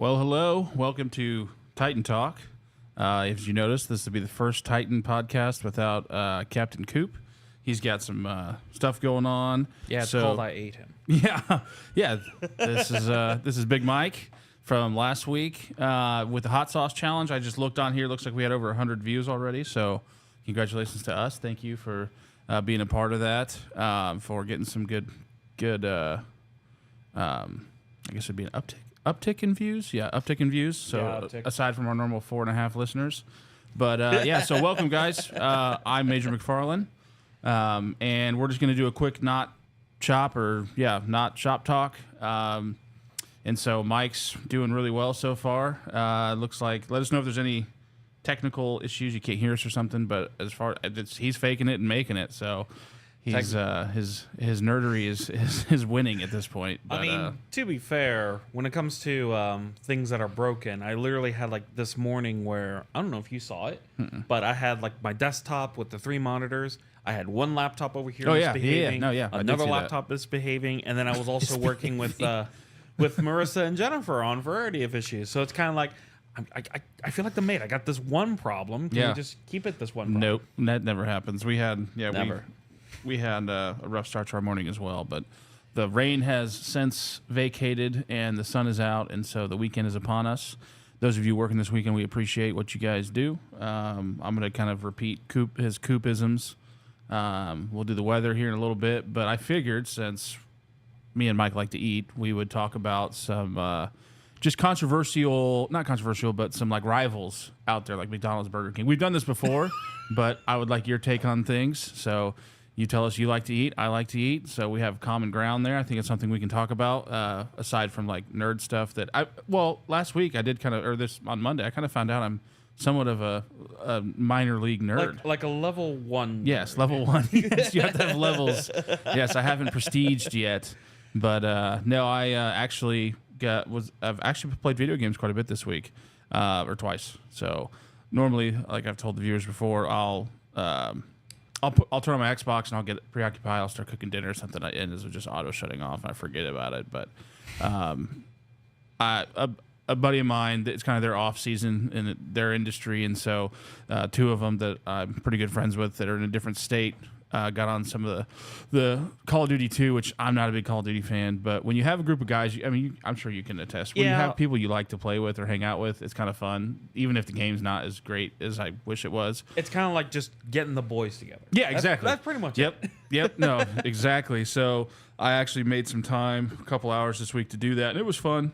Well, hello. Welcome to Titan Talk. As you noticed, this will be the first Titan podcast without Captain Coop. He's got some stuff going on. Yeah, it's called I Ate Him. Yeah. This is Big Mike from last week with the Hot Sauce Challenge. I just looked on here. Looks like we had over 100 views already. So congratulations to us. Thank you for being a part of that, for getting some good I guess it'd be an uptick in views. Yeah, uptick in views. So aside from our normal 4.5 listeners. But yeah, so welcome guys. I'm Major McFarlin. And we're just going to do a quick not shop talk. And so Mike's doing really well so far. Looks like, let us know if there's any technical issues, you can't hear us or something, but as far as he's faking it and making it. So he's his nerdery is winning at this point. But, I mean, to be fair, when it comes to things that are broken, I literally had like this morning where, I don't know if you saw it, but I had like my desktop with the 3 monitors. I had one laptop over here misbehaving. Another laptop misbehaving, and then I was also working with Marissa and Jennifer on a variety of issues. So it's kind of like I feel like the mate. I got this one problem. Can we just keep it this one problem? Nope, that never happens. We had we had a rough start to our morning as well, but the rain has since vacated and the sun is out, and so the weekend is upon us. Those of you working this weekend, we appreciate what you guys do. I'm going to kind of repeat his Coopisms. We'll do the weather here in a little bit, but I figured since me and Mike like to eat, we would talk about some just not controversial, but some like rivals out there like McDonald's, Burger King. We've done this before, but I would like your take on things. So you tell us you like to eat, I like to eat, so we have common ground there. I think it's something we can talk about, aside from like nerd stuff last week I did on Monday, I kind of found out I'm somewhat of a minor league nerd. Like a level 1. Yes, level 1. Yes, you have to have levels. Yes, I haven't prestiged yet. But no, I've actually played video games quite a bit this week, or twice. So normally, like I've told the viewers before, I'll turn on my Xbox and I'll get preoccupied. I'll start cooking dinner or something, and it's just auto shutting off, and I forget about it. But a buddy of mine, it's kind of their off season in their industry, and so 2 of them that I'm pretty good friends with that are in a different state got on some of the Call of Duty 2, which I'm not a big Call of Duty fan, but when you have a group of guys, I'm sure you can attest. When you have people you like to play with or hang out with, it's kind of fun, even if the game's not as great as I wish it was. It's kind of like just getting the boys together. Yeah, exactly. That's pretty much it. Yep, no, exactly. So I actually made some time, a couple hours this week to do that, and it was fun.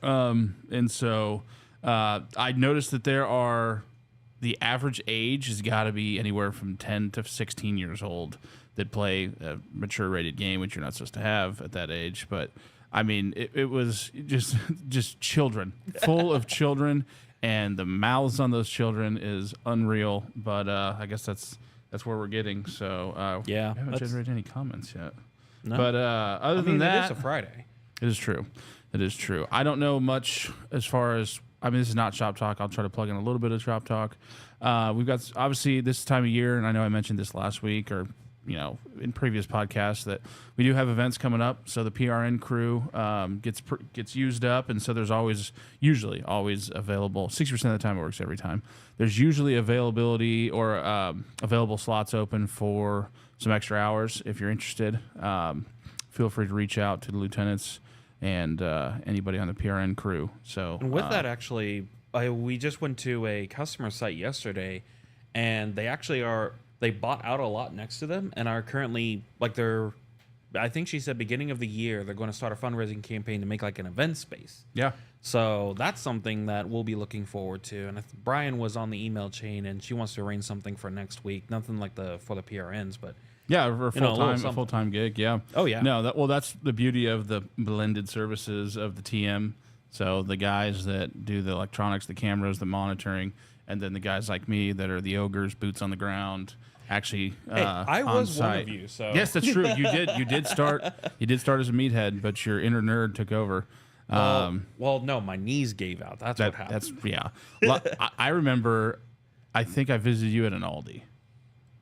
And so I noticed that the average age has got to be anywhere from 10 to 16 years old that play a mature rated game, which you're not supposed to have at that age. But I mean, it was just children, full of children, and the mouths on those children is unreal. But I guess that's where we're getting. So we haven't generated any comments yet. No. But other than that, it is a Friday. It is true. It is true. I don't know much as far as, this is not Shop Talk. I'll try to plug in a little bit of Shop Talk. We've got, obviously, this time of year, and I know I mentioned this last week or, in previous podcasts, that we do have events coming up. So the PRN crew gets used up, and so there's usually always available. 60% of the time it works every time. There's usually availability or available slots open for some extra hours if you're interested. Feel free to reach out to the lieutenants and anybody on the PRN crew. So, and with that, actually, we just went to a customer site yesterday, and they bought out a lot next to them, and are currently I think she said beginning of the year they're going to start a fundraising campaign to make like an event space. Yeah. So that's something that we'll be looking forward to. And Brian was on the email chain, and she wants to arrange something for next week. Nothing like for the PRNs, but. Yeah, for a full-time gig, yeah. Oh, yeah. No, that's the beauty of the blended services of the TM. So the guys that do the electronics, the cameras, the monitoring, and then the guys like me that are the ogres, boots on the ground, actually I was on site. One of you, so. Yes, that's true. You did start as a meathead, but your inner nerd took over. No, my knees gave out. That's what happened. I remember, I think I visited you at an Aldi.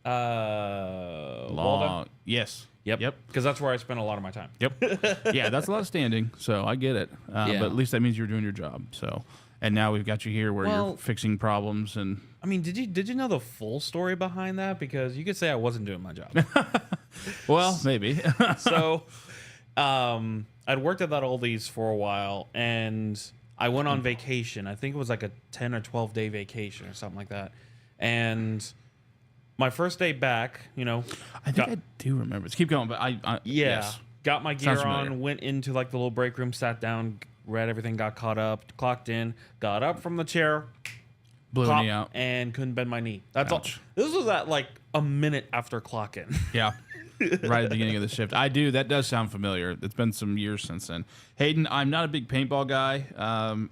Waldo? Yes. Yep. Because that's where I spent a lot of my time. Yep. Yeah, that's a lot of standing, so I get it. But at least that means you're doing your job. So, and now we've got you here where you're fixing problems. And I mean, did you know the full story behind that? Because you could say I wasn't doing my job. Well, maybe. So, I'd worked at that Aldi's for a while, and I went on vacation. I think it was like a 10 or 12-day vacation or something like that. And my first day back, I think I do remember. Let's keep going, but yes. Got my gear on, went into like the little break room, sat down, read everything, got caught up, clocked in, got up from the chair, blew a knee out, and couldn't bend my knee. That's all. This was at like a minute after clock in. Yeah. Right at the beginning of the shift. I do. That does sound familiar. It's been some years since then. Hayden, I'm not a big paintball guy.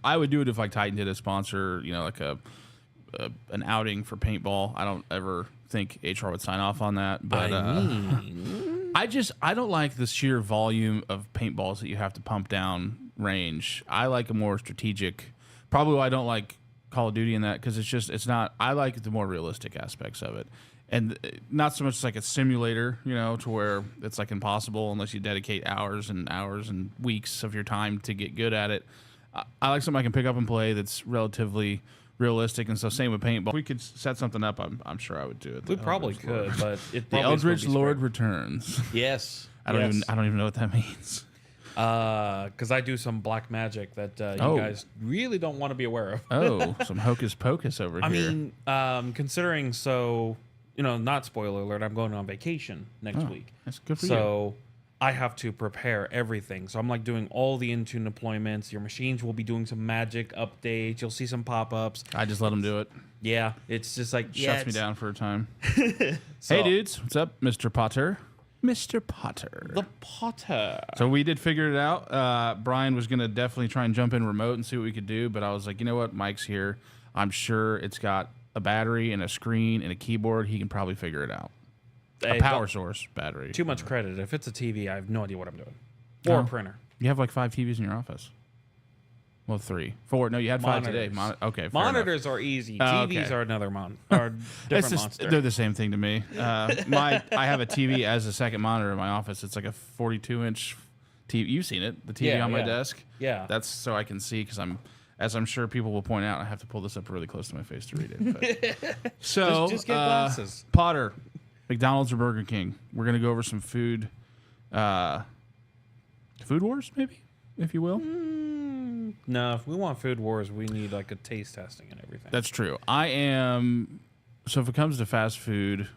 I would do it if like Titan did a sponsor, like an outing for paintball. I don't ever think HR would sign off on that. But I don't like the sheer volume of paintballs that you have to pump down range. I like a more strategic. Probably why I don't like Call of Duty in that, because it's not. I like the more realistic aspects of it. And not so much like a simulator, to where it's like impossible unless you dedicate hours and hours and weeks of your time to get good at it. I like something I can pick up and play that's relatively realistic, and so same with paintball. If we could set something up, I'm sure I would do it. We probably could, but the Eldritch Lord returns. Yes, I don't even know what that means. Because I do some black magic that you guys really don't want to be aware of. Oh, some hocus pocus over here. I mean, considering not spoiler alert, I'm going on vacation next week. That's good for you. So I have to prepare everything. So I'm like doing all the Intune deployments. Your machines will be doing some magic updates. You'll see some pop-ups. I just let them do it. Yeah, it's just like shuts me down for a time. Hey dudes, what's up, Mr. Potter? Mr. Potter. The Potter. So we did figure it out. Brian was going to definitely try and jump in remote and see what we could do, but I was like, you know what? Mike's here. I'm sure it's got a battery and a screen and a keyboard. He can probably figure it out. A power source battery. Too much credit. If it's a TV, I have no idea what I'm doing. Or a printer. You have like 5 TVs in your office. Well, 3. 4. No, you had 5 today. Okay. Monitors are easy. TVs are another different monster. They're the same thing to me. I have a TV as a second monitor in my office. It's like a 42-inch TV. You've seen it. The TV on my desk. Yeah. That's so I can see, because as I'm sure people will point out, I have to pull this up really close to my face to read it. But. So just get glasses. Potter, McDonald's or Burger King? We're gonna go over some food wars, maybe, if you will. No, if we want food wars, we need like a taste testing and everything. That's true. So if it comes to fast food,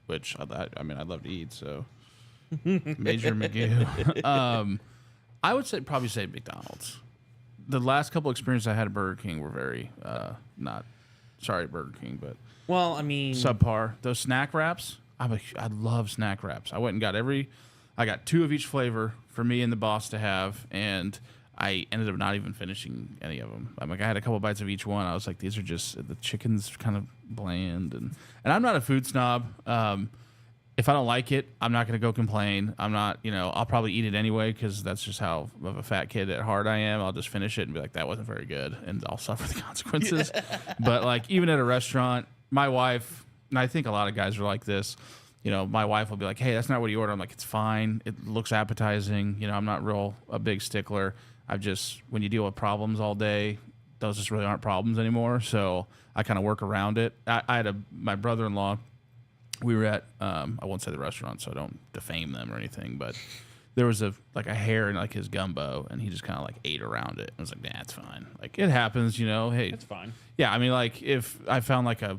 which I'd love to eat, so Major Magoo. I would probably say McDonald's. The last couple experiences I had at Burger King were very Burger King, but subpar. Those snack wraps, I love snack wraps. I went and I got 2 of each flavor for me and the boss to have, and I ended up not even finishing any of them. I had a couple bites of each one. I was like, these are just, the chicken's kind of bland, and I'm not a food snob. If I don't like it, I'm not going to go complain. I'm not, I'll probably eat it anyway, because that's just how of a fat kid at heart I am. I'll just finish it and be like, that wasn't very good, and I'll suffer the consequences. But like, even at a restaurant, my wife, and I think a lot of guys are like this, my wife will be like, hey, that's not what you ordered. I'm like, it's fine. It looks appetizing. I'm not a big stickler. When you deal with problems all day, those just really aren't problems anymore. So I kind of work around it. I had my brother-in-law, we were at, I won't say the restaurant, so I don't defame them or anything, but there was a hair in like his gumbo, and he just kind of like ate around it. I was like, nah, it's fine. Like, it happens, hey. It's fine. Yeah, like if I found like a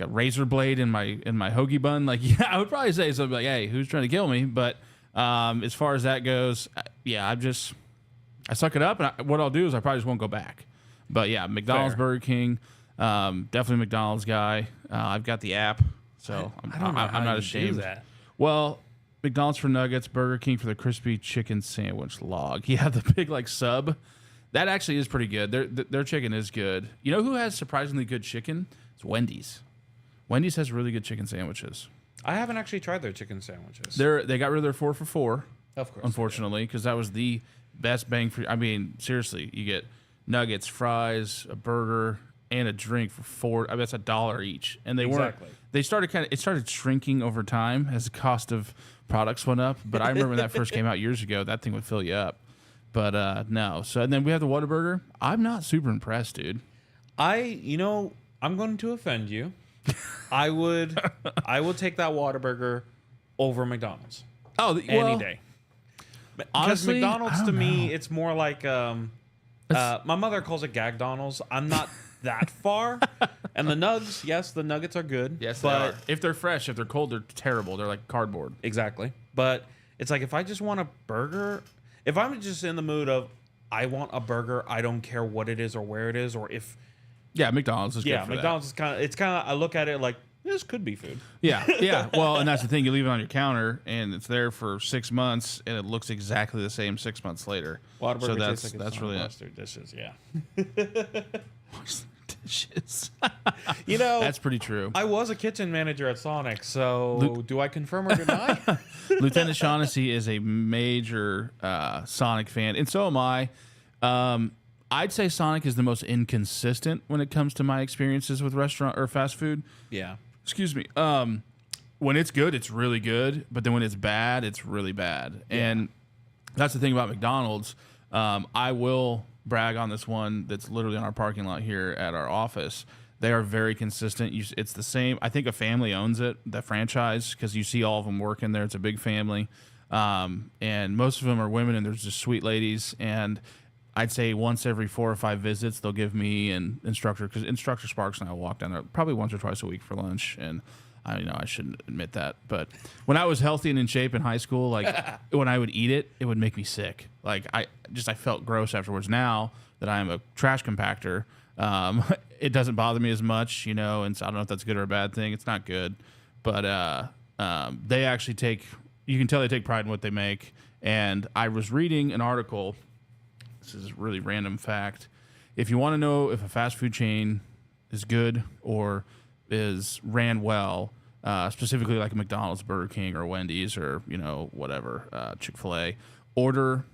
razor blade in my hoagie bun, I would probably say something like, hey, who's trying to kill me? But as far as that goes, I suck it up, and what I'll do is I probably just won't go back. But yeah, McDonald's, Burger King, definitely McDonald's guy. I've got the app, so I'm not ashamed. Do that. Well, McDonald's for nuggets, Burger King for the crispy chicken sandwich log. Yeah, the big sub. That actually is pretty good. Their chicken is good. You know who has surprisingly good chicken? It's Wendy's. Wendy's has really good chicken sandwiches. I haven't actually tried their chicken sandwiches. They got rid of their 4 for $4. Of course. Unfortunately, because that was the best bang for. Seriously, you get nuggets, fries, a burger, and a drink for $4. I mean, that's $1 each, and they Exactly. weren't. They started it started shrinking over time as the cost of products went up. But I remember when that first came out years ago, that thing would fill you up. But no. So and then we have the Whataburger. I'm not super impressed, dude. I'm going to offend you. I would take that Whataburger over McDonald's. Oh, Any day. Because honestly, McDonald's I to don't me, know. it's more like my mother calls it Gagdonald's. I'm not that far. And the nugs, yes, the nuggets are good. Yes, but they are. If they're fresh, if they're cold, they're terrible. They're like cardboard. exactly. But it's like if I just want a burger, if I'm just in the mood of I want a burger, I don't care what it is or where it is, or if Yeah, McDonald's is good for McDonald's is kind of I look at it like this could be food. that. Yeah. Well, and that's the thing. You leave it on your counter, and it's there for 6 months, and it looks exactly the same 6 months later. Whataburger So tastes like that's it's really on it. mustard dishes. Yeah. Dishes. That's pretty true. I was a kitchen manager at Sonic, so do I confirm or deny? Lieutenant Shaughnessy is a major Sonic fan, and so am I. I'd say Sonic is the most inconsistent when it comes to my experiences with restaurant or fast food. Yeah. Excuse me. When it's good, it's really good, but then when it's bad, it's really bad. Yeah. And that's the thing about McDonald's. I will brag on this one that's literally on our parking lot here at our office. They are very consistent. It's the same. I think a family owns it, the franchise, because you see all of them working there. It's a big family. And most of them are women, and there's just sweet ladies. And I'd say once every 4 or 5 visits, they'll give me an instructor, because Instructor Sparks and I will walk down there probably once or twice a week for lunch. And I shouldn't admit that, but when I was healthy and in shape in high school, like when I would eat it, it would make me sick. Like I felt gross afterwards. Now that I am a trash compactor, it doesn't bother me as much, and so I don't know if that's a good or a bad thing. It's not good, but they actually you can tell they take pride in what they make. And I was reading an article. This is a really random fact. If you want to know if a fast food chain is good or is ran well, specifically like a McDonald's, Burger King, or Wendy's, or whatever, Chick-fil-A, order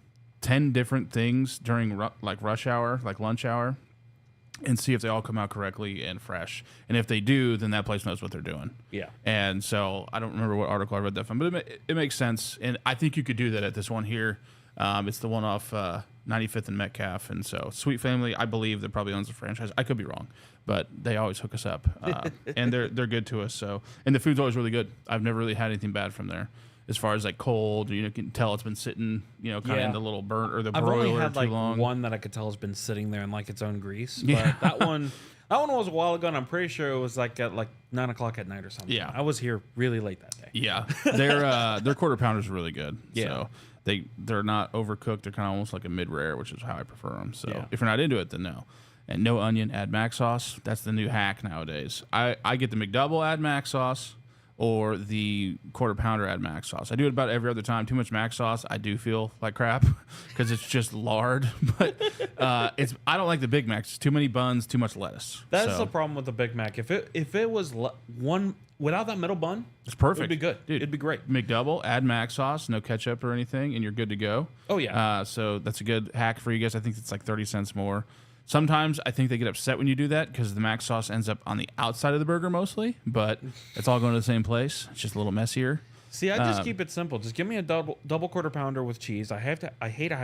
10 different things during rush hour, like lunch hour, and see if they all come out correctly and fresh. And if they do, then that place knows what they're doing. Yeah. And so I don't remember what article I read that from, but it makes sense. And I think you could do that at this one here. It's the one off 95th and Metcalf. And so Sweet Family, I believe, that probably owns the franchise. I could be wrong, but they always hook us up. And they're good to us. So, and the food's always really good. I've never really had anything bad from there. As far as like cold, you can tell it's been sitting, kind of in the little burnt or the I've broiler only had too like long. one that I could tell has been sitting there in like its own grease. Yeah. But that one was a while ago, and I'm pretty sure it was like at 9 o'clock at night or something. Yeah. I was here really late that day. Yeah, their quarter pounders are really good. Yeah. So they're not overcooked. They're kind of almost like a mid rare, which is how I prefer them. So Yeah. if you're not into it, then no. And no onion, add mac sauce. That's the new hack nowadays. I get the McDouble, add mac sauce, or the quarter pounder, add mac sauce. I do it about every other time. Too much mac sauce, I do feel like crap because it's just lard. But I don't like the Big Macs. Too many buns, too much lettuce. That's So, the problem with the Big Mac. If it was one without that middle bun, it's perfect. it'd be good. Dude, It'd be great. McDouble, add mac sauce, no ketchup or anything, and you're good to go. Oh, yeah. So that's a good hack for you guys. I think it's like 30 cents more. Sometimes I think they get upset when you do that because the mac sauce ends up on the outside of the burger mostly, but it's all going to the same place. It's just a little messier. See, I just keep it simple. Just give me a double quarter pounder with cheese. I have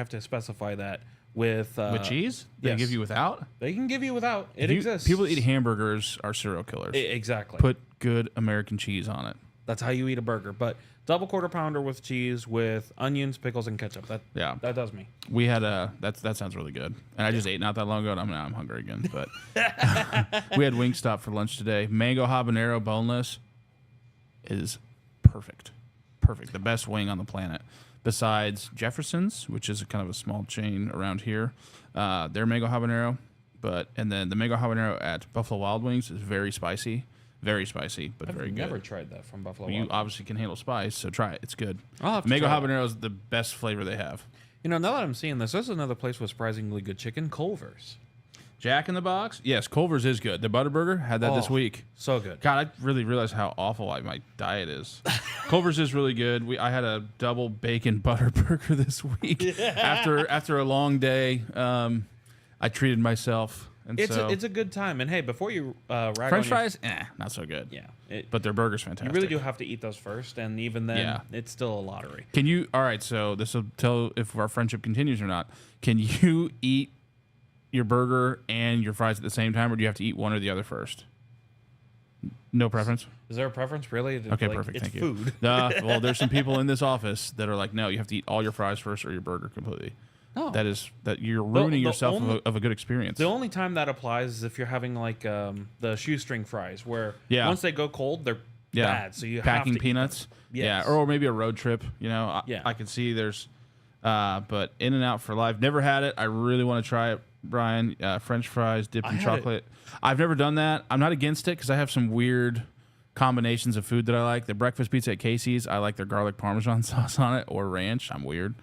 to specify that with Cheese? They yes. give you without? They can give you without. It exists. People that eat hamburgers are serial killers. Exactly. Put good American cheese on it. That's how you eat a burger. But double quarter pounder with cheese with onions, pickles, and ketchup. That does me. We had that sounds really good. And I just ate not that long ago, and I'm hungry again. But we had Wingstop for lunch today. Mango habanero boneless is perfect. Perfect. The best wing on the planet. Besides Jefferson's, which is kind of a small chain around here. Their mango habanero. And then the mango habanero at Buffalo Wild Wings is very spicy. Very spicy, but very good. I've never tried that from Buffalo Well, Wild you obviously can handle spice, so try it. It's good. I'll have to Mango try it. habanero is the best flavor they have. Now that I'm seeing this, there's another place with surprisingly good chicken, Culver's. Jack in the Box? Yes, Culver's is good. The Butterburger, had that this week. So good. God, I really realized how awful my diet is. Culver's is really good. I had a double bacon Butterburger this week. After a long day, I treated myself, And it's a good time. And hey, before you rag French on fries, not so good. yeah, But their burger's fantastic. you really do have to eat those first, and even then, it's still a lottery. Can you? All right, so this will tell if our friendship continues or not. Can you eat your burger and your fries at the same time, or do you have to eat one or the other first? No preference? Is there a preference, really? Okay, perfect. It's Thank food. you. Well, there's some people in this office that are like, no, you have to eat all your fries first or your burger completely. No. That you're ruining yourself of a good experience. The only time that applies is if you're having like the shoestring fries, where once they go cold, they're bad. So you packing have to peanuts. Yes. Yeah, or maybe a road trip. Yeah. I can see there's, but In-N-Out for life. Never had it. I really want to try it, Brian. French fries dipped in chocolate. I've never done that. I'm not against it because I have some weird combinations of food that I like. The breakfast pizza at Casey's, I like their garlic parmesan sauce on it or ranch. I'm weird.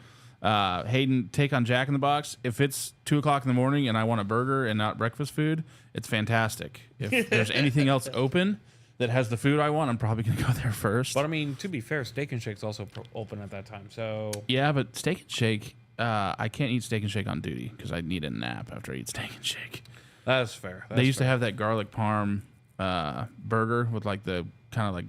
Hayden, take on Jack in the Box. If it's 2:00 in the morning and I want a burger and not breakfast food, it's fantastic. If there's anything else open that has the food I want, I'm probably going to go there first. But I mean, to be fair, Steak and Shake's also open at that time. So yeah, but Steak and Shake, I can't eat Steak and Shake on duty because I need a nap after I eat Steak and Shake. That's fair. They used to have that garlic parm burger with like the kind of like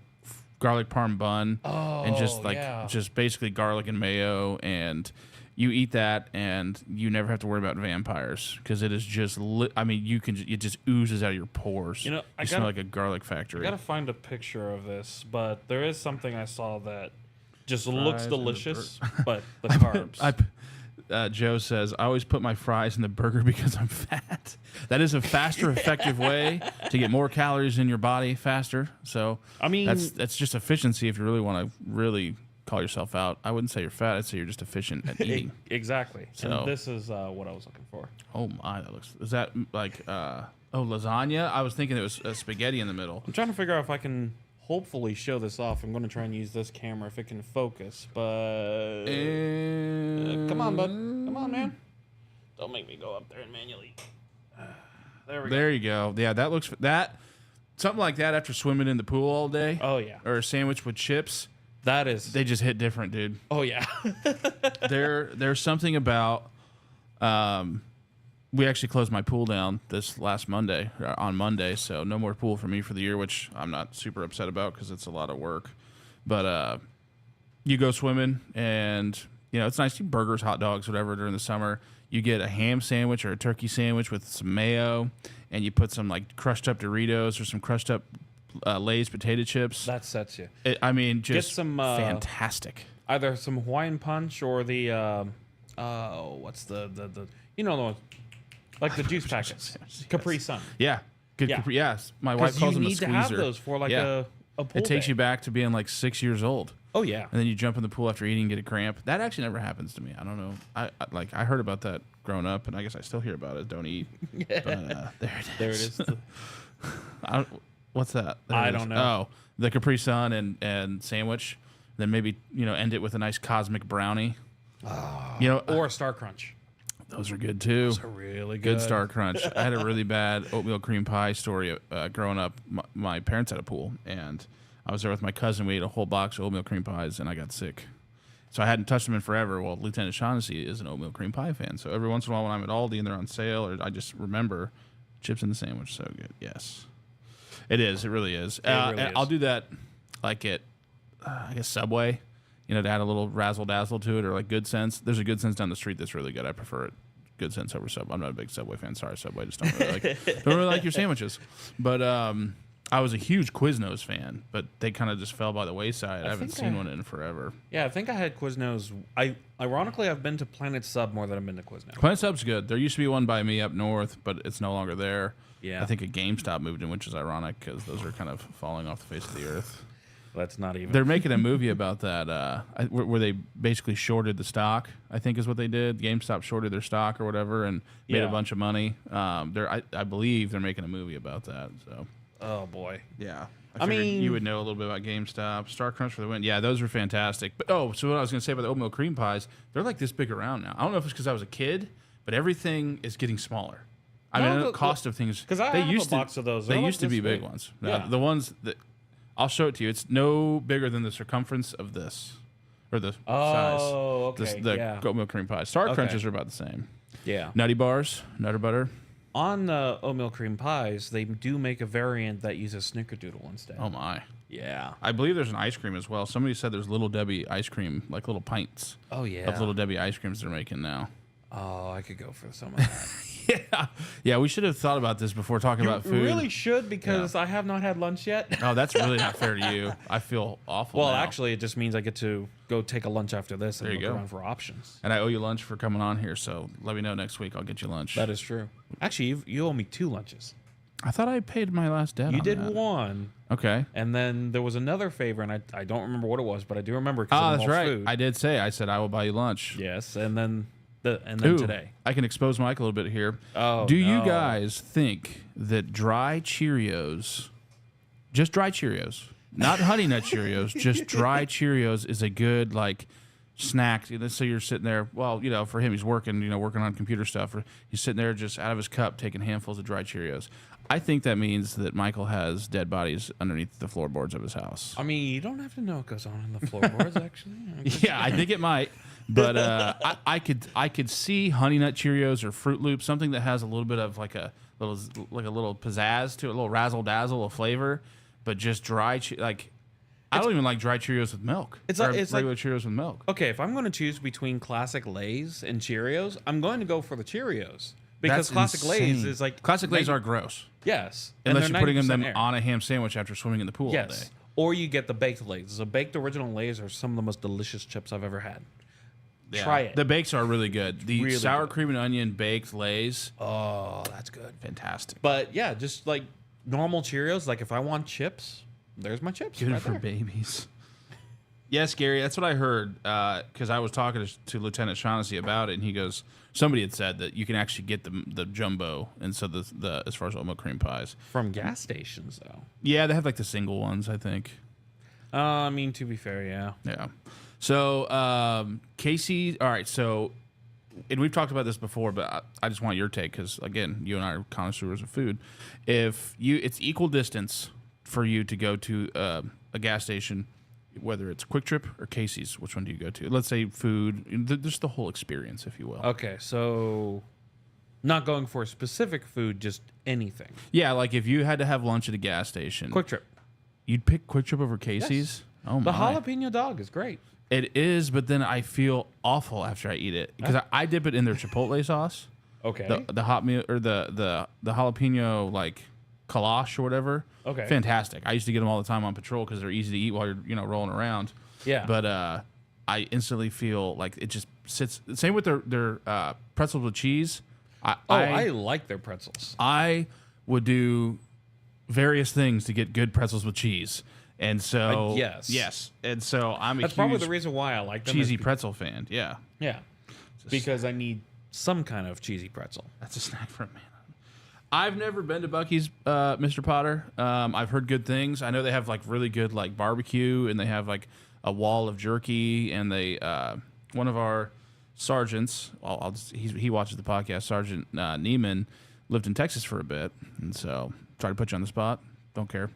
garlic parm bun and just basically garlic and mayo, and you eat that and you never have to worry about vampires because it is just it just oozes out of your pores. You smell like a garlic factory. I gotta find a picture of this, but there is something I saw that just looks delicious, but the carbs. Joe says, I always put my fries in the burger because I'm fat. That is a faster, effective way to get more calories in your body faster. So I mean, that's just efficiency if you really want to really call yourself out. I wouldn't say you're fat. I'd say you're just efficient at eating. Exactly. So and this is what I was looking for. Oh my, is that like lasagna? I was thinking it was spaghetti in the middle. I'm trying to figure out if I can hopefully show this off. I'm going to try and use this camera if it can focus, but come on, bud. Come on, man. Don't make me go up there and manually. There we go. There you go. Yeah, that looks something like that after swimming in the pool all day. Oh yeah. Or a sandwich with chips. They just hit different, dude. Oh yeah. There's something about we actually closed my pool down this last Monday, on Monday, so no more pool for me for the year, which I'm not super upset about because it's a lot of work. But you go swimming, and it's nice to eat burgers, hot dogs, whatever during the summer. You get a ham sandwich or a turkey sandwich with some mayo, and you put some like crushed up Doritos or some crushed up Lay's potato chips. That sets you. Just get some fantastic. Either some Hawaiian punch or the what's the the one. Like the juice packets, Capri Sun. Yeah, good. Yeah. Capri, yes, my wife calls them a squeezer. You need to have those for like a pool It takes day. you back to being like 6 years old. Oh yeah. And then you jump in the pool after eating and get a cramp. That actually never happens to me. I don't know. I heard about that growing up, and I guess I still hear about it. Don't eat. Yeah. But there it is. There it is. What's that? I don't know. Oh, the Capri Sun and sandwich. Then maybe end it with a nice cosmic brownie. Or a Star Crunch. Those are good too. Those are really good. Good Star Crunch. I had a really bad oatmeal cream pie story growing up. My parents had a pool, and I was there with my cousin. We ate a whole box of oatmeal cream pies, and I got sick. So I hadn't touched them in forever. Well, Lieutenant Shaughnessy is an oatmeal cream pie fan. So every once in a while when I'm at Aldi and they're on sale, or I just remember chips in the sandwich. So good. Yes. It is. It really is. Really is. I'll do that like at, I guess, Subway. To add a little razzle dazzle to it, or like Good Sense. There's a Good Sense down the street that's really good. I prefer it. Good Sense over Subway. I'm not a big Subway fan. Sorry, Subway. Just don't really like your sandwiches. But I was a huge Quiznos fan, but they kind of just fell by the wayside. I haven't seen one in forever. Yeah, I think I had Quiznos. Ironically, I've been to Planet Sub more than I've been to Quiznos. Planet Sub's good. There used to be one by me up north, but it's no longer there. Yeah. I think a GameStop moved in, which is ironic because those are kind of falling off the face of the earth. That's not even. They're making a movie about that, where they basically shorted the stock. I think is what they did. GameStop shorted their stock or whatever, and made a bunch of money. I believe they're making a movie about that. So. Oh boy. Yeah. I mean, you would know a little bit about GameStop. Star Crunch for the win. Yeah, those are fantastic. But so what I was going to say about the oatmeal cream pies, they're like this big around now. I don't know if it's because I was a kid, but everything is getting smaller. I mean, the cost of things. Because I have a box of those. They used to be big ones. Yeah. The ones that. I'll show it to you. It's no bigger than the circumference of this, or the size. Oh, okay. The oatmeal cream pie. Star Crunches are about the same. Yeah. Nutty bars, Nutter Butter. On the oatmeal cream pies, they do make a variant that uses snickerdoodle instead. Oh my. Yeah. I believe there's an ice cream as well. Somebody said there's Little Debbie ice cream, like little pints. Oh yeah. Of Little Debbie ice creams they're making now. Oh, I could go for some of that. Yeah. We should have thought about this before talking about food. You really should, because I have not had lunch yet. Oh, that's really not fair to you. I feel awful. Well, now. Actually, it just means I get to go take a lunch after this and There you look go. around for options. And I owe you lunch for coming on here, so let me know next week. I'll get you lunch. That is true. Actually, you owe me 2 lunches. I thought I paid my last debt. You on did that. one. Okay. And then there was another favor, and I don't remember what it was, but I do remember because Oh, it that's involves right. food. I did say. I said I will buy you lunch. Yes, and then Ooh, today. I can expose Mike a little bit here. Oh, Do you no. guys think that dry Cheerios, just dry Cheerios, not Honey Nut Cheerios, just dry Cheerios is a good like snack? So you're sitting there. Well, for him, he's working on computer stuff. Or he's sitting there just out of his cup taking handfuls of dry Cheerios. I think that means that Michael has dead bodies underneath the floorboards of his house. I mean, you don't have to know what goes on in the floorboards, actually. Yeah, I think it might. But I could see Honey Nut Cheerios or Fruit Loops, something that has a little bit of like a little pizzazz to it, a little razzle dazzle of flavor, but just dry. I don't even like dry Cheerios with milk. It's regular Cheerios with milk. Okay, if I'm going to choose between classic Lay's and Cheerios, I'm going to go for the Cheerios because That's classic Lay's insane. is like Classic Lay's are gross. Yes, Unless you're putting them air. on a ham sandwich after swimming in the pool all day. Yes, or you get the baked Lay's. The baked original Lay's are some of the most delicious chips I've ever had. Yeah. Try it. The bakes are really good. The Really sour good. cream and onion baked Lay's, Oh, that's good. fantastic. But yeah, just like normal Cheerios. Like if I want chips, there's my chips. Good right for there. babies. Yes, Gary, that's what I heard. Because I was talking to Lieutenant Shaughnessy about it, and he goes, somebody had said that you can actually get the jumbo, and so the as far as oatmeal cream pies From gas stations, though. Yeah, they have like the single ones, I think. I mean, to be fair, yeah. Yeah. So Casey, all right. So, and we've talked about this before, but I just want your take because again, you and I are connoisseurs of food. It's equal distance for you to go to a gas station, whether it's Quick Trip or Casey's. Which one do you go to? Let's say food, just the whole experience, if you will. Okay, so not going for a specific food, just anything. Yeah, like if you had to have lunch at a gas station, Quick Trip. you'd pick Quick Trip over Casey's. Oh my! The jalapeno dog is great. It is, but then I feel awful after I eat it because I dip it in their chipotle sauce. Okay. The hot meal or the jalapeno like kalash or whatever. Okay. Fantastic. I used to get them all the time on patrol because they're easy to eat while you're rolling around. Yeah. But I instantly feel like it just sits. Same with their pretzels with cheese. I like their pretzels. I would do various things to get good pretzels with cheese. And so yes. And so I'm That's a probably huge the reason why I like them. cheesy pretzel fan. Yeah. Yeah. Because I need some kind of cheesy pretzel. That's a snack for a man. I've never been to Buc-ee's, Mr. Potter. I've heard good things. I know they have like really good like barbecue, and they have like a wall of jerky. And they one of our sergeants, he watches the podcast. Sergeant Neiman lived in Texas for a bit, and so try to put you on the spot. Don't care.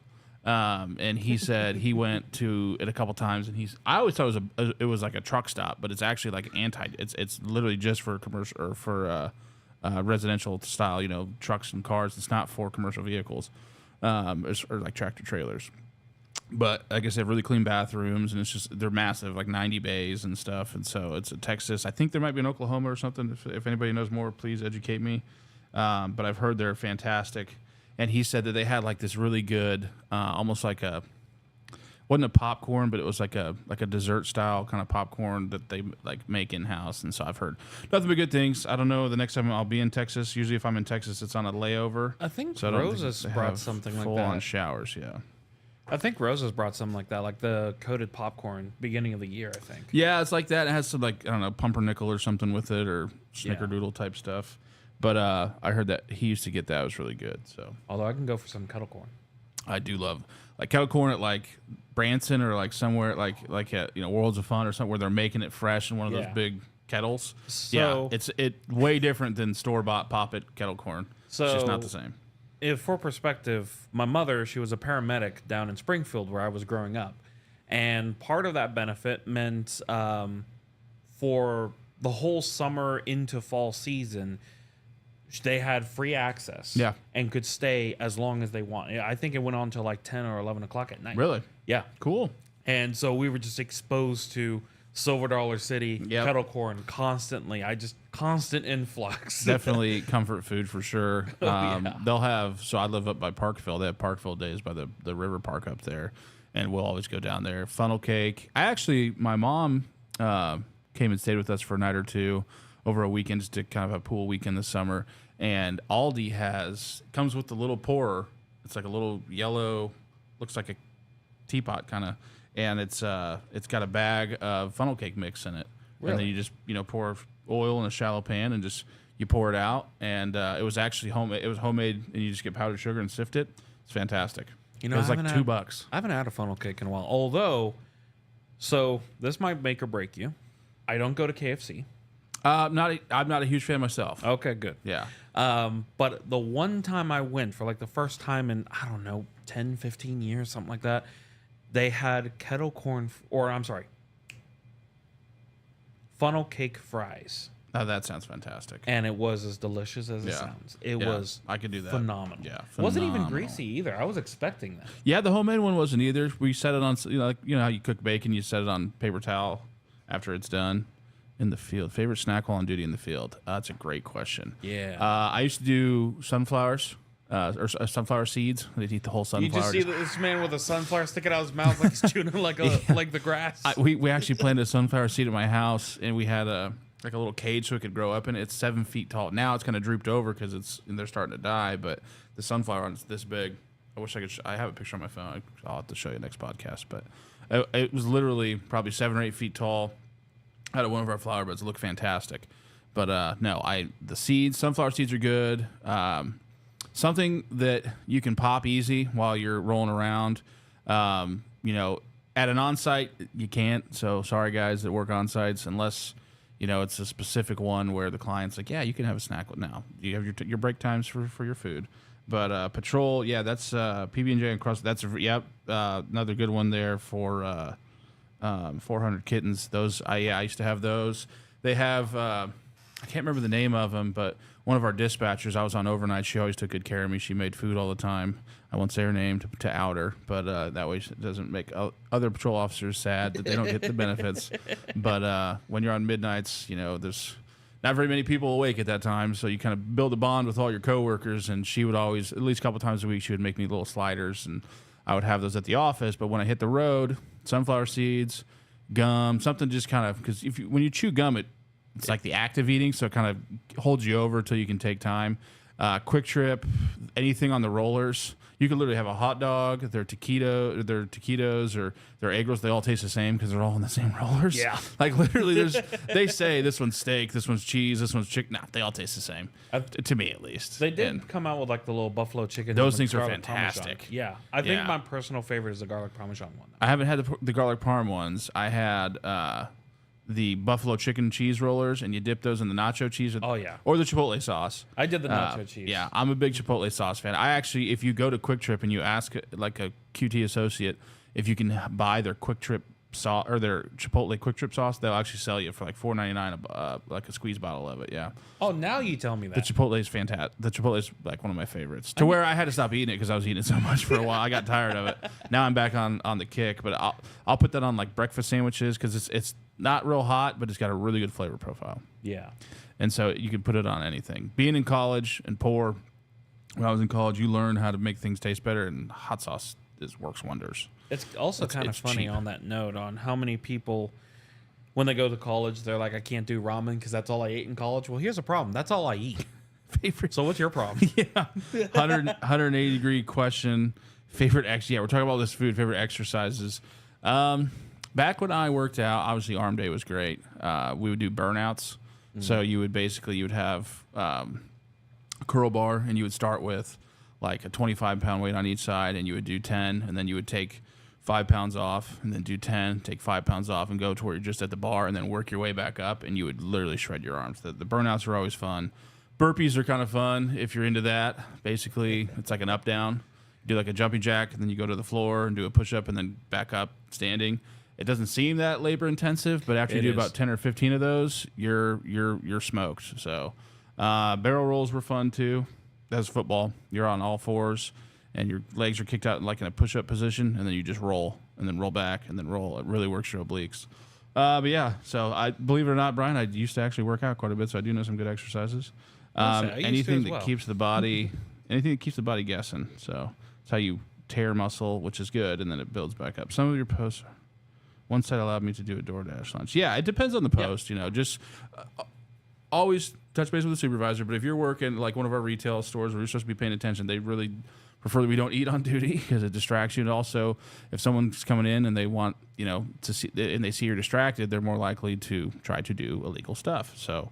And he said he went to it a couple times, and I always thought it was like a truck stop, but it's actually like it's literally just for commercial or for residential style, trucks and cars. It's not for commercial vehicles, or like tractor trailers. But I guess they have really clean bathrooms, and they're massive, like 90 bays and stuff. And so it's in Texas. I think there might be in Oklahoma or something. If anybody knows more, please educate me. But I've heard they're fantastic. And he said that they had like this really good, almost like wasn't a popcorn, but it was like a dessert style kind of popcorn that they like make in house. And so I've heard nothing but good things. I don't know the next time I'll be in Texas. Usually if I'm in Texas, it's on a layover. I think So I don't think Rosa's they brought have something like full on that. showers. Yeah. I think Rosa's brought something like that, like the coated popcorn beginning of the year, I think. Yeah, it's like that. It has some like, I don't know, pumpernickel or something with it, or snickerdoodle type stuff. But I heard that he used to get that. It was really good. So Although I can go for some kettle corn. I do love like kettle corn at like Branson or like somewhere like at Worlds of Fun or somewhere where they're making it fresh in one of those Yeah. big kettles. So- yeah, it's way different than store bought pop it kettle corn. It's just not the same. If for perspective, my mother, she was a paramedic down in Springfield where I was growing up. And part of that benefit meant for the whole summer into fall season, they had free access. Yeah. And could stay as long as they want. I think it went on till like 10 or 11 o'clock at night. Really? Yeah. Cool. And so we were just exposed to Silver Dollar City, kettle corn constantly. Constant influx. Definitely comfort food for sure. They'll have, so I live up by Parkville. They have Parkville days by the river park up there, and we'll always go down there. Funnel cake. My mom came and stayed with us for a night or two over a weekend just to kind of a pool weekend this summer. And Aldi comes with the little pourer. It's like a little yellow, looks like a teapot kind of. And it's got a bag of funnel cake mix in it. Really? And then you just pour oil in a shallow pan and just you pour it out. And it was actually homemade. It was homemade, and you just get powdered sugar and sift it. It's fantastic. It was like $2. I haven't had a funnel cake in a while. Although, so this might make or break you. I don't go to KFC. I'm not a huge fan myself. Okay, good. Yeah. But the one time I went for like the first time in, I don't know, 10, 15 years, something like that. They had funnel cake fries. Oh, that sounds fantastic. And it was as delicious as it sounds. It was I could do that. Phenomenal. Yeah, phenomenal. Wasn't even greasy either. I was expecting that. Yeah, the homemade one wasn't either. We set it on, how you cook bacon, you set it on paper towel after it's done in the field. Favorite snack while on duty in the field? That's a great question. Yeah. I used to do sunflowers. Or sunflower seeds. They'd eat the whole sunflower. You just see this man with a sunflower sticking out his mouth like he's chewing like the grass. We actually planted a sunflower seed at my house, and we had a little cage so it could grow up in it. It's 7 feet tall. Now it's kind of drooped over because they're starting to die, but the sunflower one is this big. I wish I could. I have a picture on my phone. I'll have to show you next podcast. But it was literally probably 7 or 8 feet tall. Out of one of our flower beds. It looked fantastic. But the seeds, sunflower seeds are good. Something that you can pop easy while you're rolling around. At an on-site, you can't. So sorry, guys that work on-sites, unless, it's a specific one where the client's like, yeah, you can have a snack now. You have your break times for your food. But Patrol, yeah, that's PB&J and Crust. That's, another good one there for 400 Kittens. Those, I used to have those. They have, I can't remember the name of them, but one of our dispatchers, I was on overnight. She always took good care of me. She made food all the time. I won't say her name to out her, but that way it doesn't make other patrol officers sad that they don't get the benefits. But when you're on midnights, there's not very many people awake at that time, so you kind of build a bond with all your coworkers. And she would always, at least a couple times a week, she would make me little sliders, and I would have those at the office. But when I hit the road, sunflower seeds, gum, something just kind of, because when you chew gum, it's like the act of eating, so it kind of holds you over until you can take time. Quick Trip, anything on the rollers. You could literally have a hot dog, their taquitos, or their egg rolls. They all taste the same because they're all on the same rollers. Yeah. Like literally, they say this one's steak, this one's cheese, this one's chicken. Nah, they all taste the same. To me, at least. They did come out with like the little buffalo chicken. Those things are fantastic. Parmesan. Yeah. I think my personal favorite is the garlic parmesan one. I haven't had the garlic parm ones. I had the buffalo chicken cheese rollers, and you dip those in the nacho cheese. Or the chipotle sauce. I did the nacho cheese. Yeah, I'm a big chipotle sauce fan. I actually, if you go to Quick Trip and you ask like a QT associate if you can buy their Quick Trip sauce or their Chipotle Quick Trip sauce, they'll actually sell you for like $4.99 like a squeeze bottle of it. Yeah. Oh, now you tell me that. The Chipotle is fantastic. The Chipotle is like one of my favorites. To where I had to stop eating it because I was eating it so much for a while. I got tired of it. Now I'm back on the kick, but I'll put that on like breakfast sandwiches because it's not real hot, but it's got a really good flavor profile. Yeah. And so you can put it on anything. Being in college and poor, when I was in college, you learn how to make things taste better, and hot sauce works wonders. It's also kind of funny cheap. On that note on how many people, when they go to college, they're like, I can't do ramen because that's all I ate in college. Well, here's the problem. That's all I eat. So what's your problem? Yeah. 180 degree question. Favorite we're talking about this food. Favorite exercises. Back when I worked out, obviously arm day was great. We would do burnouts. So you would have a curl bar, and you would start with like a 25-pound weight on each side, and you would do 10, and then you would take 5 pounds off, and then do 10, take 5 pounds off, and go to where you're just at the bar, and then work your way back up, and you would literally shred your arms. The burnouts are always fun. Burpees are kind of fun if you're into that. Basically, it's like an up-down. You do like a jumping jack, and then you go to the floor and do a push-up, and then back up standing. It doesn't seem that labor-intensive, but after you do about 10 or 15 of those, you're smoked. So Barrel rolls were fun too. That's football. You're on all fours, and your legs are kicked out like in a push-up position, and then you just roll, and then roll back, and then roll. It really works your obliques. But yeah, so I believe it or not, Brian, I used to actually work out quite a bit, so I do know some good exercises. Anything that keeps the body, guessing. So it's how you tear muscle, which is good, and then it builds back up. Some of your posts, one site allowed me to do a DoorDash lunch. Yeah, it depends on the post. Just always touch base with the supervisor. But if you're working like one of our retail stores where you're supposed to be paying attention, they really prefer that we don't eat on duty because it distracts you. And also, if someone's coming in and they want, to see, and they see you're distracted, they're more likely to try to do illegal stuff. So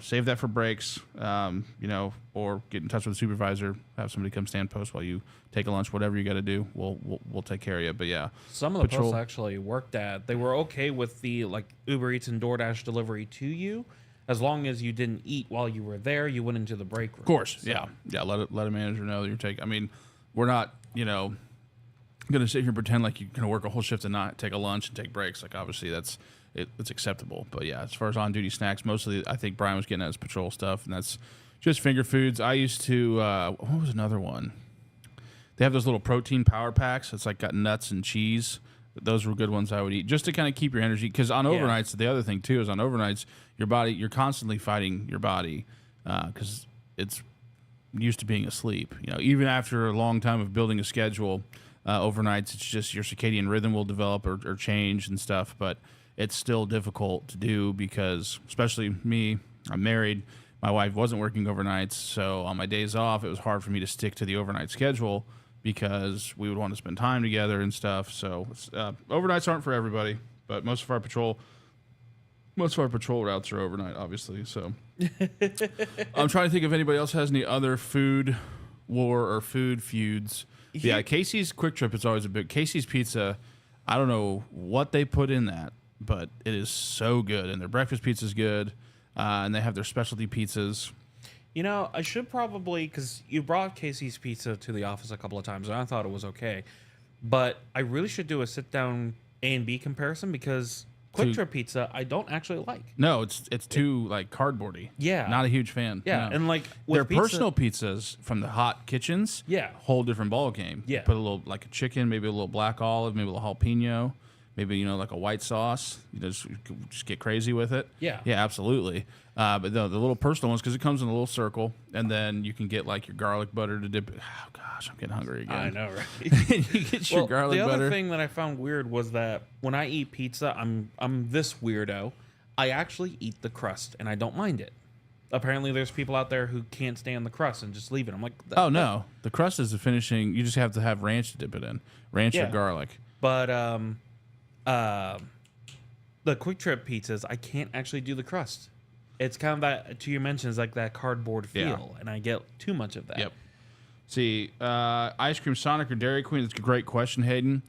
save that for breaks, or get in touch with the supervisor, have somebody come stand post while you take a lunch, whatever you got to do. We'll take care of you. But yeah, some of the posts I actually worked at, they were okay with the Uber Eats and DoorDash delivery to you. As long as you didn't eat while you were there, you went into the break room. Of course, so. Yeah. Let a manager know that you're taking. I mean, we're not, going to sit here and pretend like you're going to work a whole shift and not take a lunch and take breaks. Like obviously it's acceptable. But yeah, as far as on-duty snacks, mostly I think Brian was getting at his patrol stuff, and that's just finger foods. I used to. What was another one? They have those little protein power packs. It's like got nuts and cheese. Those were good ones I would eat just to kind of keep your energy. Because on overnights, the other thing too is on overnights, you're constantly fighting your body because it's used to being asleep. Even after a long time of building a schedule, overnights it's just your circadian rhythm will develop or change and stuff. But it's still difficult to do because, especially me, I'm married. My wife wasn't working overnights, so on my days off, it was hard for me to stick to the overnight schedule, because we would want to spend time together and stuff. So overnights aren't for everybody, but most of our patrol routes are overnight, obviously. So I'm trying to think if anybody else has any other food war or food feuds. Yeah, Casey's Quick Trip is always a big. Casey's Pizza, I don't know what they put in that, but it is so good, and their breakfast pizza is good, and they have their specialty pizzas. I should probably, because you brought Casey's Pizza to the office a couple of times, and I thought it was okay. But I really should do a sit-down A and B comparison, because Quick Trip Pizza I don't actually like. No, it's too cardboardy. Yeah, not a huge fan. Yeah, no. and with their pizza, personal pizzas from the hot kitchens. Yeah, whole different ball game. Yeah, put a little a chicken, maybe a little black olive, maybe a little jalapeno. Maybe, like a white sauce. Just get crazy with it. Yeah. Yeah, absolutely. But the little personal ones, because it comes in a little circle, and then you can get your garlic butter to dip. Oh, gosh, I'm getting hungry again. I know, right? You get your garlic butter. The other thing that I found weird was that when I eat pizza, I'm this weirdo. I actually eat the crust, and I don't mind it. Apparently, there's people out there who can't stand the crust and just leave it. I'm like, oh, no. The crust is the finishing. You just have to have ranch to dip it in. Ranch or garlic. But, the Quick Trip pizzas, I can't actually do the crust. It's kind of that, to your mentions, like that cardboard feel, and I get too much of that. Yep. See, ice cream, Sonic or Dairy Queen? That's a great question, Hayden.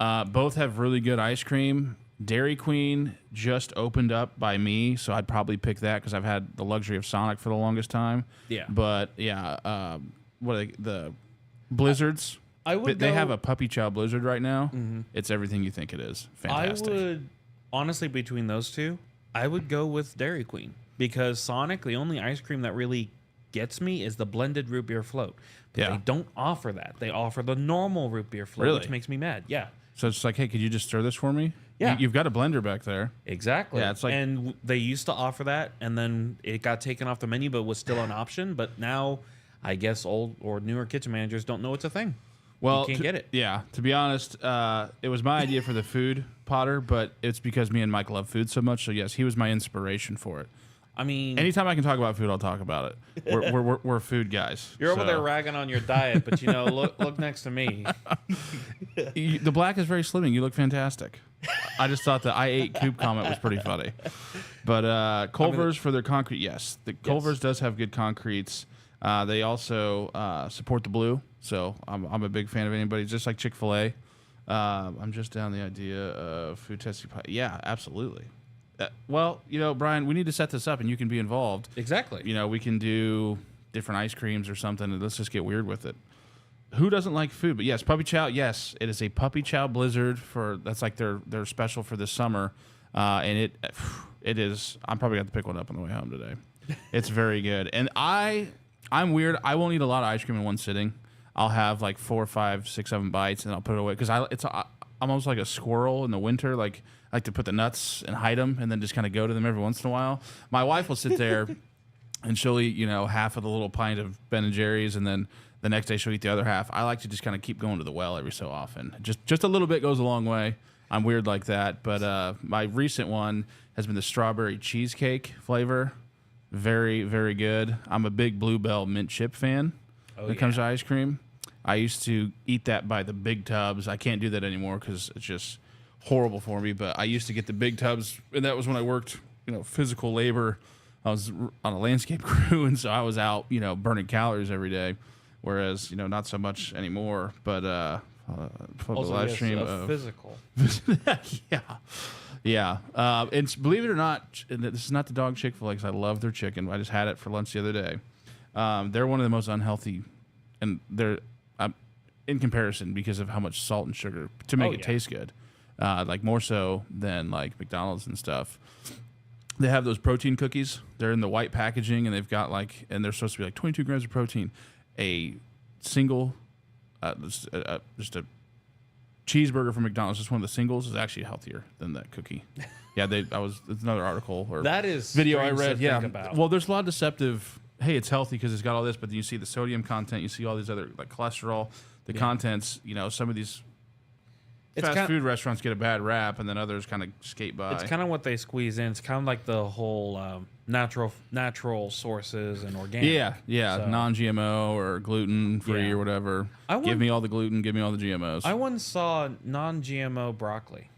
Both have really good ice cream. Dairy Queen just opened up by me, so I'd probably pick that because I've had the luxury of Sonic for the longest time. Yeah. But yeah, what are the Blizzards? They have a Puppy Chow Blizzard right now. Mm-hmm. It's everything you think it is. Fantastic. I would, honestly, between those two, I would go with Dairy Queen, because Sonic, the only ice cream that really gets me is the blended root beer float. But they don't offer that. They offer the normal root beer float, which makes me mad. Yeah. So it's like, hey, could you just stir this for me? Yeah. You've got a blender back there. Exactly. Yeah, it's like, and they used to offer that, and then it got taken off the menu, but was still an option. But now, I guess old or newer kitchen managers don't know it's a thing. Well, you can't get it. Yeah, to be honest, it was my idea for the food, Potter, but it's because me and Mike love food so much. So yes, he was my inspiration for it. I mean, anytime I can talk about food, I'll talk about it. We're food guys. You're over there ragging on your diet, but look next to me. The black is very slimming. You look fantastic. I just thought the I ate Coop comment was pretty funny. But Culver's for their concrete, yes, the Culver's does have good concretes. They also support the blue. So I'm a big fan of anybody, just like Chick-fil-A. I'm just down the idea of food testing. Yeah, absolutely. Well, Brian, we need to set this up, and you can be involved. Exactly. We can do different ice creams or something, and let's just get weird with it. Who doesn't like food? But yes, Puppy Chow. Yes, it is a Puppy Chow Blizzard that's like their special for this summer, and it is. I'm probably going to pick one up on the way home today. It's very good. And I'm weird. I won't eat a lot of ice cream in one sitting. I'll have like 4, 5, 6, 7 bites, and I'll put it away because I'm almost like a squirrel in the winter. Like I like to put the nuts and hide them, and then just kind of go to them every once in a while. My wife will sit there, and she'll eat half of the little pint of Ben and Jerry's, and then the next day she'll eat the other half. I like to just kind of keep going to the well every so often. Just a little bit goes a long way. I'm weird like that, but my recent one has been the strawberry cheesecake flavor. Very, very good. I'm a big Bluebell mint chip fan when it comes to ice cream. I used to eat that by the big tubs. I can't do that anymore because it's just horrible for me. But I used to get the big tubs, and that was when I worked, physical labor. I was on a landscape crew, and so I was out, burning calories every day. Whereas, not so much anymore. But for the live stream of physical. Yeah. And believe it or not, this is not the dog Chick-fil-A because I love their chicken. I just had it for lunch the other day. They're one of the most unhealthy, and they're in comparison because of how much salt and sugar to make it taste good. Like more so than like McDonald's and stuff. They have those protein cookies. They're in the white packaging, and they've got and they're supposed to be like 22 grams of protein. A single, just a cheeseburger from McDonald's, just one of the singles, is actually healthier than that cookie. Yeah, it's another article or that is video I read. Yeah, about. Well, there's a lot of deceptive. Hey, it's healthy because it's got all this, but then you see the sodium content, you see all these other like cholesterol, the contents. Some of these fast food restaurants get a bad rap, and then others kind of skate by. It's kind of what they squeeze in. It's kind of like the whole natural sources and organic. Yeah, so. Non-GMO or gluten-free or whatever. Give me all the gluten, give me all the GMOs. I once saw non-GMO broccoli.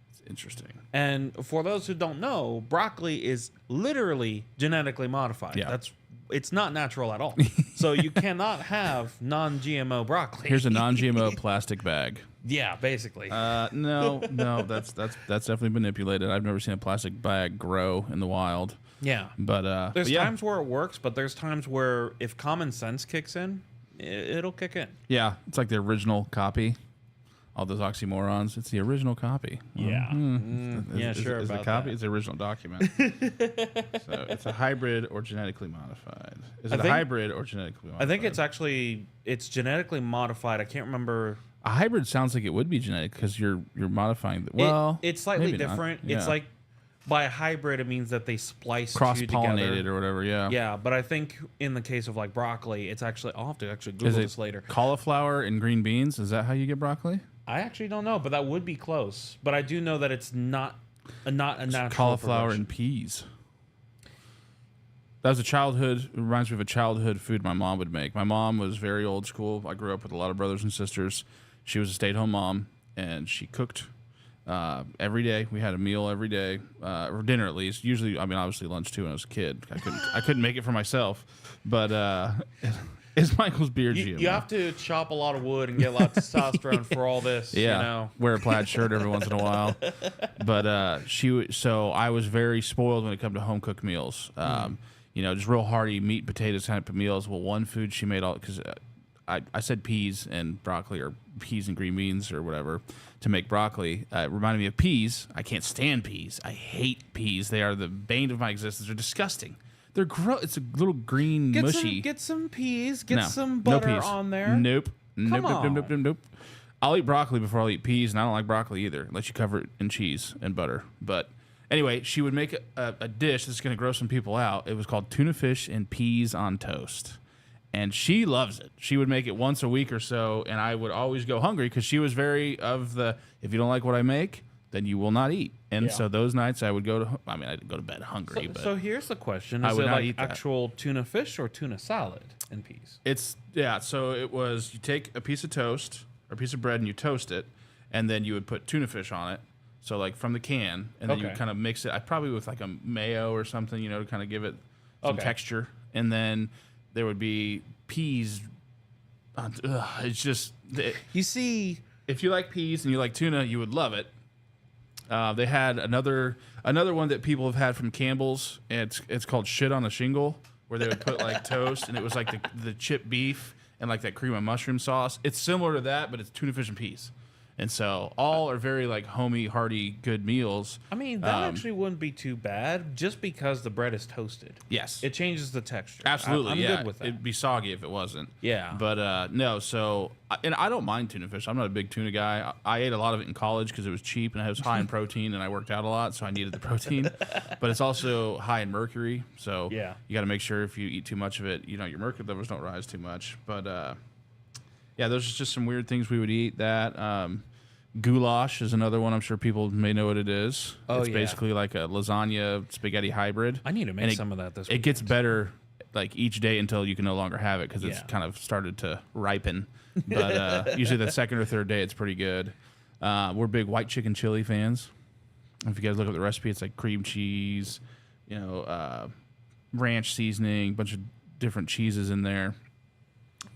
It's interesting. And for those who don't know, broccoli is literally genetically modified. Yeah. It's not natural at all. So you cannot have non-GMO broccoli. Here's a non-GMO plastic bag. Yeah, basically. No, that's definitely manipulated. I've never seen a plastic bag grow in the wild. Yeah, but there's times where it works, but there's times where if common sense kicks in, it'll kick in. Yeah, it's like the original copy. All those oxymorons. It's the original copy. Yeah, sure. Is about the copy? That. It's the original document. So it's a hybrid or genetically modified. Is it a hybrid or genetically modified? I think it's genetically modified. I can't remember. A hybrid sounds like it would be genetic because you're modifying. It's slightly different. Yeah. It's like by a hybrid, it means that they splice cross-pollinated or whatever. Yeah. Yeah, but I think in the case of like broccoli, it's actually I'll have to actually Google this later. Cauliflower and green beans. Is that how you get broccoli? I actually don't know, but that would be close. But I do know that it's not a natural cauliflower progression. and peas. That was it reminds me of a childhood food my mom would make. My mom was very old school. I grew up with a lot of brothers and sisters. She was a stay-at-home mom, and she cooked every day. We had a meal every day, or dinner at least. Usually, obviously lunch too when I was a kid. I couldn't make it for myself, but it's Michael's beer GM. You have to chop a lot of wood and get a lot of testosterone for all this. Yeah, wear a plaid shirt every once in a while. But so I was very spoiled when it came to home cooked meals. Just real hearty meat, potatoes type of meals. Well, one food she made because I said peas and broccoli or peas and green beans or whatever to make broccoli. It reminded me of peas. I can't stand peas. I hate peas. They are the bane of my existence. They're disgusting. They're gross. It's a little green mushy. Get some peas. Get some butter on there. Nope. Nope. I'll eat broccoli before I'll eat peas, and I don't like broccoli either unless you cover it in cheese and butter. But anyway, she would make a dish that's going to gross some people out. It was called tuna fish and peas on toast. And she loves it. She would make it once a week or so, and I would always go hungry because she was very of the, if you don't like what I make, then you will not eat. And so those nights I would I didn't go to bed hungry. So here's the question. Is it like actual tuna fish or tuna salad and peas? So it was, you take a piece of toast or a piece of bread and you toast it, and then you would put tuna fish on it. So like from the can, and then you would kind of mix it, probably with like a mayo or something, to kind of give it some texture. And then there would be peas. It's just, you see, if you like peas and you like tuna, you would love it. They had another one that people have had from Campbell's, and it's called shit on a shingle, where they would put like toast, and it was like the chipped beef and like that cream of mushroom sauce. It's similar to that, but it's tuna fish and peas. And so all are very like homey, hearty, good meals. I mean, that actually wouldn't be too bad, just because the bread is toasted. Yes, It changes the texture. absolutely. I'm yeah, good with that. it'd be soggy if it wasn't. Yeah. But no. So and I don't mind tuna fish. I'm not a big tuna guy. I ate a lot of it in college because it was cheap and it was high in protein, and I worked out a lot, so I needed the protein. But it's also high in mercury, so Yeah. you got to make sure if you eat too much of it, your mercury levels don't rise too much. But yeah, those are just some weird things we would eat. That goulash is another one. I'm sure people may know what it is. Oh, it's yeah. basically like a lasagna spaghetti hybrid. I need to make some of that this It weekend. gets better like each day until you can no longer have it because it's Yeah. kind of started to ripen. But usually the second or third day, it's pretty good. We're big white chicken chili fans. If you guys look at the recipe, it's like cream cheese, ranch seasoning, bunch of different cheeses in there,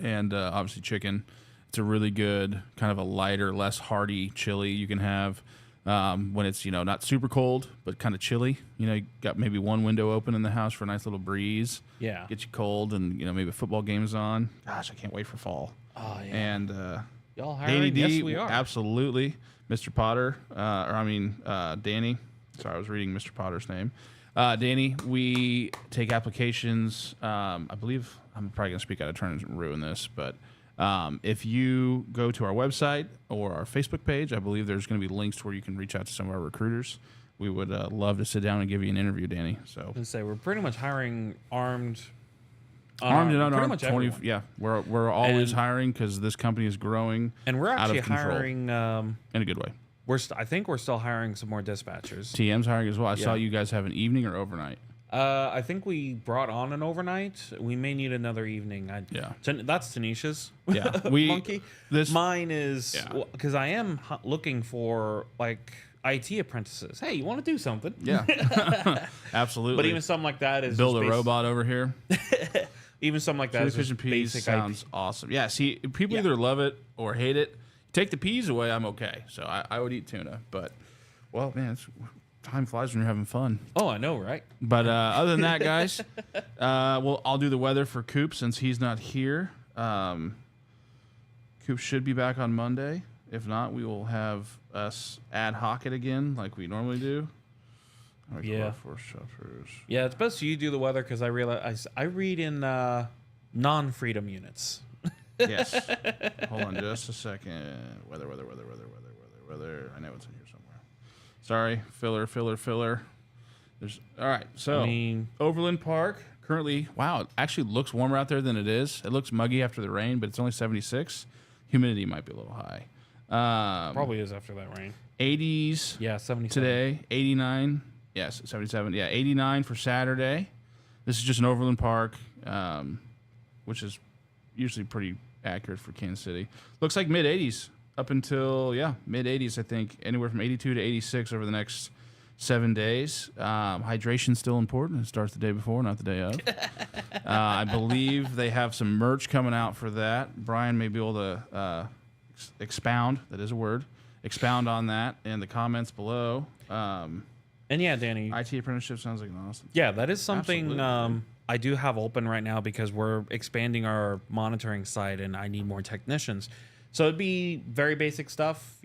and obviously chicken. It's a really good kind of a lighter, less hearty chili you can have when it's not super cold but kind of chilly. You got maybe one window open in the house for a nice little breeze. Yeah. Get you cold, and maybe a football game's on. Gosh, I can't wait for fall. Oh, yeah. And Y'all Danny hiring? D, Yes, we are. absolutely. Mr. Potter, Danny. Sorry, I was reading Mr. Potter's name. Danny, we take applications. I believe I'm probably going to speak out of turn and ruin this, but if you go to our website or our Facebook page, I believe there's going to be links to where you can reach out to some of our recruiters. We would love to sit down and give you an interview, Danny. So And say we're pretty much hiring armed and pretty unarmed. much everyone. Yeah, we're always And- hiring because this company is growing, And we're out actually of control. hiring. In a good way. I think we're still hiring some more dispatchers. TM's hiring as well. I saw Yeah. you guys have an evening or overnight. I think we brought on an overnight. We may need another evening. Yeah. That's Tanisha's. Yeah, Monkey. Mine is because I am looking for like IT apprentices. Hey, you want to do something? Yeah, absolutely. But even something like that is build just a robot over here. Even something like that Chili is fish just and peas basic sounds awesome. Yeah, see, people Yeah. either love it or hate it. Take the peas away, I'm okay. So I would eat tuna, but well, man, time flies when you're having fun. Oh, I know, right? But other than that, guys, I'll do the weather for Coop since he's not here. Coop should be back on Monday. If not, we will have us ad hoc it again like we normally do. Yeah. For shutters. Yeah, it's best you do the weather because I realize I read in non-freedom units. Yes. Hold on just a second. Weather. I know it's in here somewhere. Sorry. Filler. All right. So, I mean, Overland Park currently, wow, it actually looks warmer out there than it is. It looks muggy after the rain, but it's only 76. Humidity might be a little high. probably is after that rain. 80s Yeah, 77. today, 89. Yes, 77. Yeah, 89 for Saturday. This is just an Overland Park, which is usually pretty accurate for Kansas City. Looks like mid 80s up until mid 80s. I think anywhere from 82 to 86 over the next 7 days. Hydration's still important. It starts the day before, not the day of. I believe they have some merch coming out for that. Brian may be able to expound. That is a word. Expound on that in the comments below. And yeah, Danny. IT apprenticeship sounds like an awesome. Yeah, that is something Absolutely. I do have open right now because we're expanding our monitoring site and I need more technicians. So it'd be very basic stuff,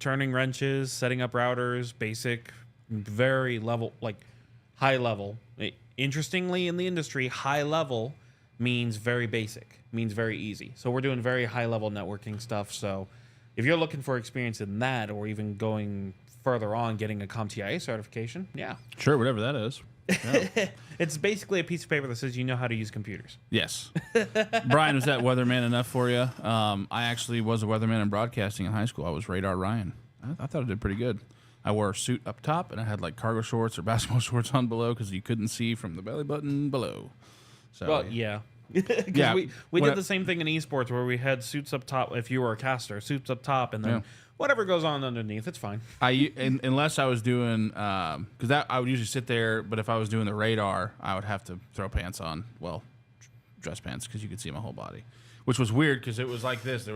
turning wrenches, setting up routers, basic, very level, like high level. Interestingly, in the industry, high level means very basic, means very easy. So we're doing very high level networking stuff. So if you're looking for experience in that or even going further on, getting a CompTIA certification, yeah. Sure, whatever that is. Yeah. It's basically a piece of paper that says you know how to use computers. Yes. Brian, was that weatherman enough for you? I actually was a weatherman in broadcasting in high school. I was Radar Ryan. I thought I did pretty good. I wore a suit up top, and I had like cargo shorts or basketball shorts on below because you couldn't see from the belly button below. So Well, yeah. Yeah, we when did the same thing in esports where we had suits up top if you were a caster, suits up top, and then Yeah. whatever goes on underneath, it's fine. unless I was doing because I would usually sit there, but if I was doing the radar, I would have to throw pants on. Well, dress pants because you could see my whole body, which was weird because it was like this. There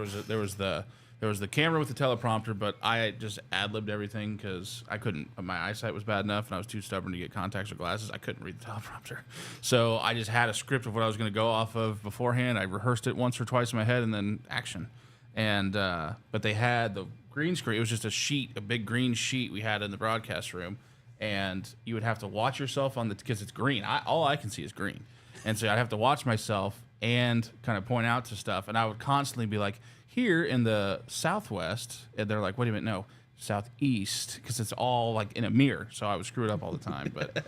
was the camera with the teleprompter, but I just ad-libbed everything because I couldn't. My eyesight was bad enough, and I was too stubborn to get contacts or glasses. I couldn't read the teleprompter, so I just had a script of what I was going to go off of beforehand. I rehearsed it once or twice in my head, and then action. And but they had the green screen. It was just a big green sheet we had in the broadcast room, and you would have to watch yourself because it's green. All I can see is green, and so I'd have to watch myself and kind of point out to stuff, and I would constantly be like, here in the Southwest, and they're like, wait a minute, no, Southeast, because it's all like in a mirror, so I would screw it up all the time, but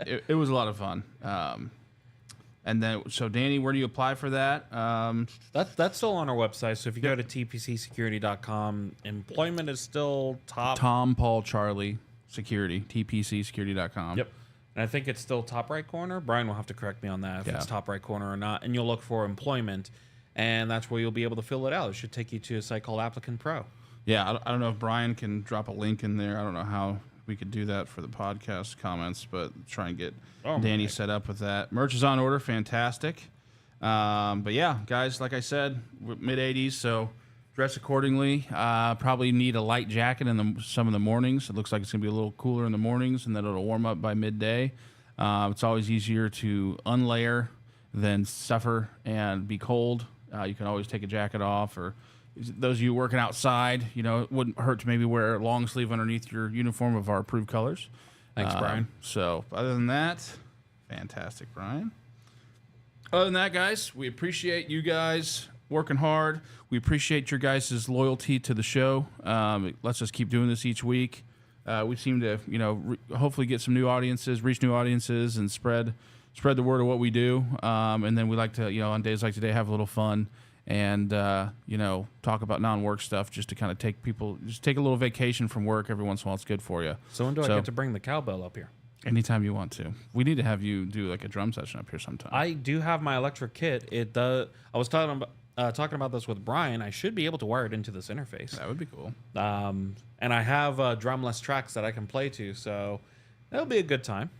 it was a lot of fun. And then, so Danny, where do you apply for that? That's still on our website, so if you go to tpcsecurity.com, employment is still top. Tom, Paul, Charlie, Security, tpcsecurity.com. Yep. And I think it's still top right corner. Brian will have to correct me on that if it's top right corner or not. And you'll look for employment, and that's where you'll be able to fill it out. It should take you to a site called Applicant Pro. Yeah, I don't know if Brian can drop a link in there. I don't know how we could do that for the podcast comments, but try and get Danny set up with that. Merch is on order. Fantastic. But yeah, guys, like I said, mid-80s, so dress accordingly. Probably need a light jacket in some of the mornings. It looks like it's going to be a little cooler in the mornings, and then it'll warm up by midday. It's always easier to unlayer than suffer and be cold. You can always take a jacket off, or those of you working outside, it wouldn't hurt to maybe wear a long sleeve underneath your uniform of our approved colors. Thanks, Brian. So other than that, fantastic, Brian. Other than that, guys, we appreciate you guys working hard. We appreciate your guys' loyalty to the show. It lets us keep doing this each week. We seem to, hopefully get some new audiences, reach new audiences, and spread the word of what we do. And then we like to, on days like today, have a little fun and, talk about non-work stuff just to kind of take a little vacation from work every once in a while. It's good for you. So when do I get to bring the cowbell up here? Anytime you want to. We need to have you do like a drum session up here sometime. I do have my electric kit. I was talking about this with Brian. I should be able to wire it into this interface. That would be cool. And I have drumless tracks that I can play to, so that'll be a good time.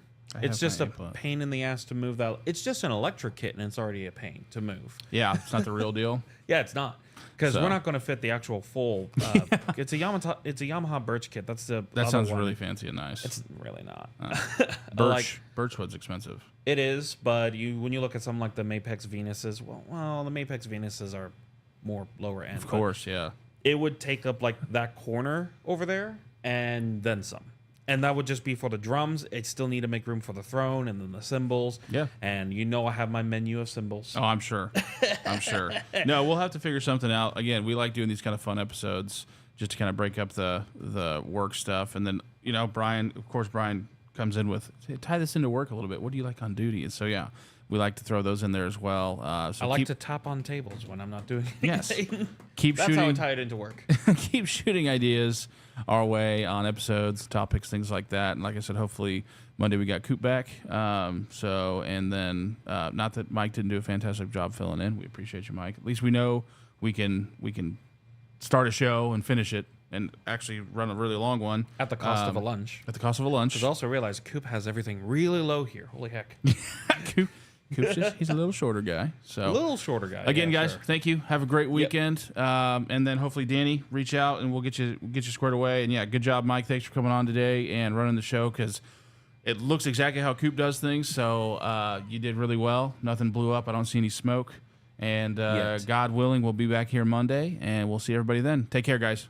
It's just a pain in the ass to move that. It's just an electric kit, and it's already a pain to move. Yeah, it's not the real deal. Yeah, it's not. Because we're not going to fit the actual full. It's a Yamaha Birch kit. That sounds really fancy and nice. It's really not. Birchwood's expensive. It is, but when you look at something like the Mapex Venuses, well, the Mapex Venuses are more lower end. Of course, yeah. It would take up like that corner over there and then some. And that would just be for the drums. I still need to make room for the throne and then the cymbals. Yeah. And I have my menu of cymbals. Oh, I'm sure. No, we'll have to figure something out. Again, we like doing these kind of fun episodes just to kind of break up the work stuff. And then, Brian comes in with, tie this into work a little bit. What do you like on duty? And so, yeah, we like to throw those in there as well. So I like to tap on tables when I'm not doing anything. Yes. That's how I tie it into work. Keep shooting ideas our way on episodes, topics, things like that. And like I said, hopefully Monday we got Coop back. And then not that Mike didn't do a fantastic job filling in. We appreciate you, Mike. At least we know we can start a show and finish it and actually run a really long one. At the cost of a lunch. At the cost of a lunch. Because also realize Coop has everything really low here. Holy heck. He's a little shorter guy. So a little shorter guy. Again, guys, sure. Thank you. Have a great weekend. Yep. And then hopefully Danny, reach out and we'll get you squared away. And yeah, good job, Mike. Thanks for coming on today and running the show because it looks exactly how Coop does things. So you did really well. Nothing blew up. I don't see any smoke. And God willing, we'll be back here Monday and we'll see everybody then. Take care, guys.